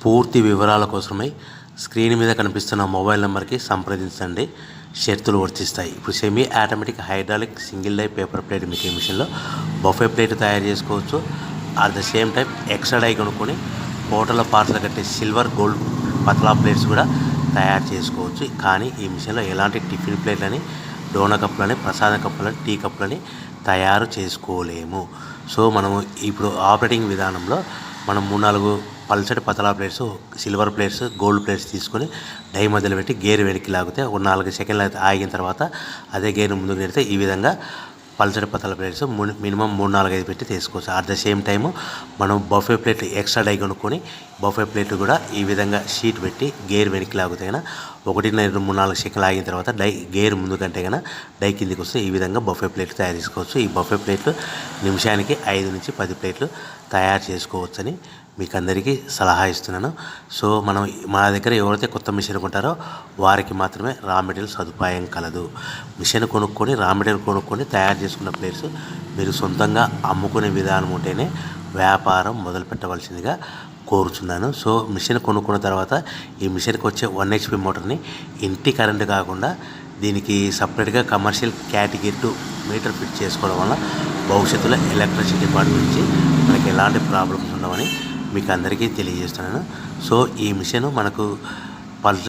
పూర్తి వివరాల కోసమై స్క్రీన్ మీద కనిపిస్తున్న మొబైల్ నెంబర్కి సంప్రదించండి. షరతులు వర్తిస్తాయి. ఇప్పుడు semi automatic hydraulic single die paper plate making మిషన్లో బఫే ప్లేట్ తయారు చేసుకోవచ్చు. At the same time extra die కొనుక్కొని హోటల్లో పార్సల్ కట్టే సిల్వర్ గోల్డ్ పతలా ప్లేట్స్ కూడా తయారు చేసుకోవచ్చు. కానీ ఈ మిషన్లో ఎలాంటి టిఫిన్ ప్లేట్లని, డోనా కప్పులని, ప్రసాద కప్పులని, టీ కప్పులని తయారు చేసుకోలేము. సో మనము ఇప్పుడు ఆపరేటింగ్ విధానంలో మనం 3-4 పల్చటి పతలా plates, silver plates, gold plates తీసుకొని డై మధ్యలో పెట్టి గేర్ వెనక్కి లాగితే ఒక 4 సెకండ్లు ఆగిన తర్వాత అదే గేర్ ముందుకు నెడితే ఈ విధంగా పల్చటి పతలా ప్లేట్స్ మినిమం 3-4-5 పెట్టి తీసుకోవచ్చు. అట్ ద సేమ్ టైము మనం బఫే ప్లేట్ ఎక్స్ట్రా డై కొనుక్కొని బఫే ప్లేట్ కూడా ఈ విధంగా షీట్ పెట్టి గేర్ వెనక్కి లాగితే కన్నా 1-2-3-4 సెకండ్లు ఆగిన తర్వాత గేర్ ముందు కంటే కన్నా డై కిందికి వస్తే ఈ విధంగా బఫే ప్లేట్లు తయారు చేసుకోవచ్చు. ఈ బఫే ప్లేట్లు నిమిషానికి 5-10 ప్లేట్లు తయారు చేసుకోవచ్చని మీకు అందరికీ సలహా ఇస్తున్నాను. సో మనం మా దగ్గర ఎవరైతే కొత్త మిషన్ కొంటారో వారికి మాత్రమే రా మెటీరియల్ సదుపాయం కలదు. మిషన్ కొనుక్కొని రా మెటీరియల్ కొనుక్కొని తయారు చేసుకున్న ప్లేట్స్ మీరు సొంతంగా అమ్ముకునే విధానం ఉంటేనే వ్యాపారం మొదలు పెట్టవలసిందిగా కోరుచున్నాను. సో మిషన్ కొనుక్కున్న తర్వాత ఈ మిషన్కి వచ్చే 1 HP మోటార్ని ఇంటి కరెంటు కాకుండా దీనికి సపరేట్గా కమర్షియల్ కేటగిరీ 2 మీటర్ ఫిట్ చేసుకోవడం వల్ల భవిష్యత్తులో ఎలక్ట్రిసిటీ డిపార్ట్మెంట్ నుంచి మనకి ఎలాంటి ప్రాబ్లమ్స్ ఉండవని మీకు అందరికీ తెలియజేస్తున్నాను. సో ఈ మిషన్ మనకు